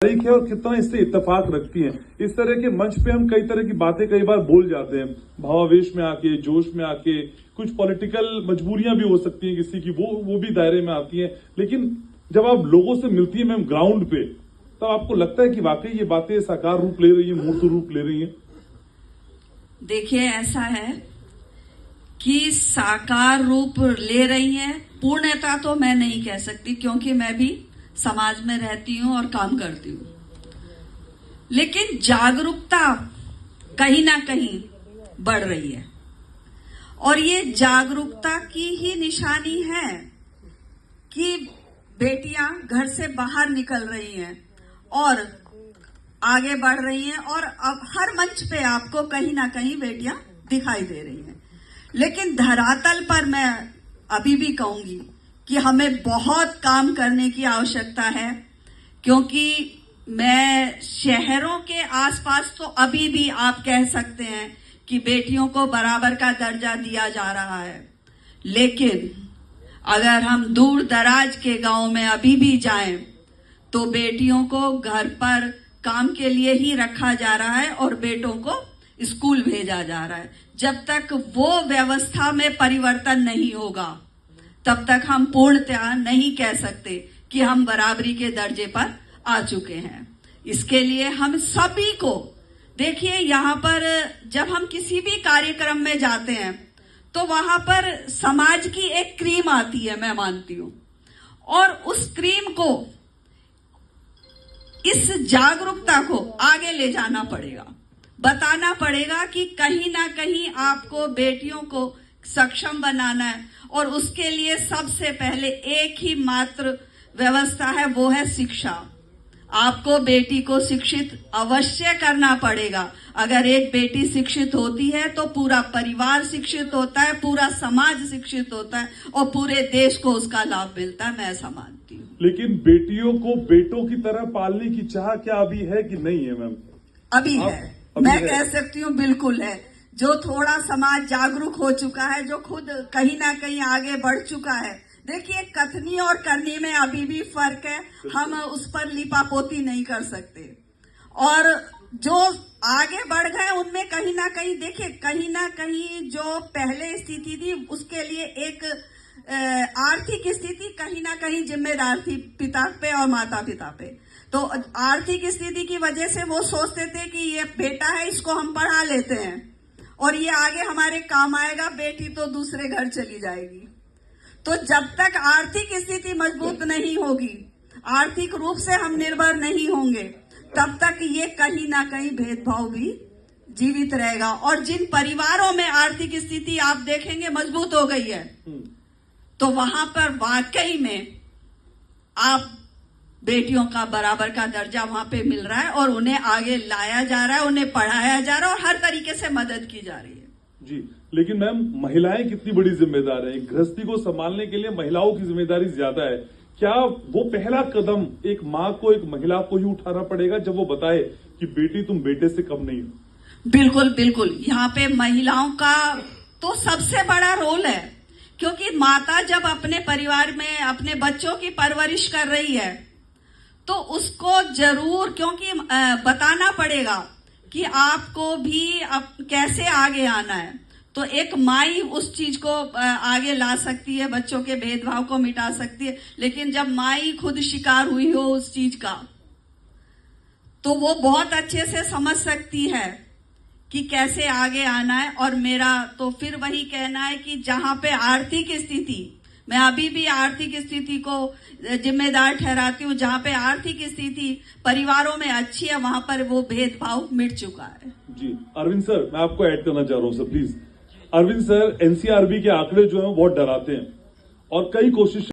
तारीख है और कितना इससे इत्तेफाक रखती हैं। इस तरह के मंच पे हम कई तरह की बातें कई बार बोल जाते हैं, भावावेश में आके, जोश में आके, कुछ पॉलिटिकल मजबूरियां भी हो सकती हैं किसी की, वो भी दायरे में आती हैं। लेकिन जब आप लोगों से मिलती है मैम ग्राउंड पे, तब आपको लगता है कि वाकई ये बातें साकार रूप ले रही है, मूर्त रूप ले रही है? देखिए, ऐसा है कि साकार रूप ले रही है, पूर्णता तो मैं नहीं कह सकती क्योंकि मैं भी समाज में रहती हूं और काम करती हूं, लेकिन जागरूकता कहीं ना कहीं बढ़ रही है और ये जागरूकता की ही निशानी है कि बेटियां घर से बाहर निकल रही हैं और आगे बढ़ रही हैं और अब हर मंच पे आपको कहीं ना कहीं बेटियां दिखाई दे रही हैं। लेकिन धरातल पर मैं अभी भी कहूंगी कि हमें बहुत काम करने की आवश्यकता है, क्योंकि मैं शहरों के आसपास तो अभी भी आप कह सकते हैं कि बेटियों को बराबर का दर्जा दिया जा रहा है, लेकिन अगर हम दूर दराज के गांव में अभी भी जाएं तो बेटियों को घर पर काम के लिए ही रखा जा रहा है और बेटों को स्कूल भेजा जा रहा है। जब तक वो व्यवस्था में परिवर्तन नहीं होगा तब तक हम पूर्णतः नहीं कह सकते कि हम बराबरी के दर्जे पर आ चुके हैं। इसके लिए हम सभी को देखिए, यहाँ पर जब हम किसी भी कार्यक्रम में जाते हैं तो वहां पर समाज की एक क्रीम आती है, मैं मानती हूं, और उस क्रीम को, इस जागरूकता को आगे ले जाना पड़ेगा, बताना पड़ेगा कि कहीं ना कहीं आपको बेटियों को सक्षम बनाना है और उसके लिए सबसे पहले एक ही मात्र व्यवस्था है, वो है शिक्षा। आपको बेटी को शिक्षित अवश्य करना पड़ेगा। अगर एक बेटी शिक्षित होती है तो पूरा परिवार शिक्षित होता है, पूरा समाज शिक्षित होता है और पूरे देश को उसका लाभ मिलता है, मैं ऐसा मानती हूँ। लेकिन बेटियों को बेटों की तरह पालने की चाह क्या अभी है कि नहीं है मैम? अभी है, मैं कह सकती हूँ बिल्कुल है। जो थोड़ा समाज जागरूक हो चुका है, जो खुद कहीं ना कहीं आगे बढ़ चुका है। देखिए, कथनी और करनी में अभी भी फर्क है, हम उस पर लिपापोती नहीं कर सकते। और जो आगे बढ़ गए उनमें कहीं ना कहीं, देखिए, कहीं ना कहीं जो पहले स्थिति थी उसके लिए एक आर्थिक स्थिति कहीं ना कहीं जिम्मेदार थी पिता पे और माता पिता पे। तो आर्थिक स्थिति की वजह से वो सोचते थे कि ये बेटा है, इसको हम पढ़ा लेते हैं और ये आगे हमारे काम आएगा, बेटी तो दूसरे घर चली जाएगी। तो जब तक आर्थिक स्थिति मजबूत नहीं होगी, आर्थिक रूप से हम निर्भर नहीं होंगे, तब तक ये कहीं ना कहीं भेदभाव भी जीवित रहेगा। और जिन परिवारों में आर्थिक स्थिति आप देखेंगे मजबूत हो गई है, तो वहां पर वाकई में आप बेटियों का बराबर का दर्जा वहां पे मिल रहा है और उन्हें आगे लाया जा रहा है, उन्हें पढ़ाया जा रहा है और हर तरीके से मदद की जा रही है। जी, लेकिन मैम महिलाएं कितनी बड़ी जिम्मेदार है? गृहस्थी को संभालने के लिए महिलाओं की जिम्मेदारी ज्यादा है। क्या वो पहला कदम एक माँ को, एक महिला को ही उठाना पड़ेगा जब वो बताए कि बेटी तुम बेटे से कम नहीं हो? बिल्कुल बिल्कुल, यहाँ पे महिलाओं का तो सबसे बड़ा रोल है, क्योंकि माता जब अपने परिवार में अपने बच्चों की परवरिश कर रही है तो उसको जरूर, क्योंकि बताना पड़ेगा कि आपको भी कैसे आगे आना है। तो एक माँ ही उस चीज को आगे ला सकती है, बच्चों के भेदभाव को मिटा सकती है। लेकिन जब माँ ही खुद शिकार हुई हो उस चीज का, तो वो बहुत अच्छे से समझ सकती है कि कैसे आगे आना है। और मेरा तो फिर वही कहना है कि जहां पे आर्थिक स्थिति, मैं अभी भी आर्थिक स्थिति को जिम्मेदार ठहराती हूँ, जहां पे आर्थिक स्थिति परिवारों में अच्छी है वहां पर वो भेदभाव मिट चुका है। जी, अरविंद सर, मैं आपको ऐड करना चाह रहा हूँ sir, please. Arvind sir, NCRB के आंकड़े जो हैं बहुत डराते हैं और कई कोशिश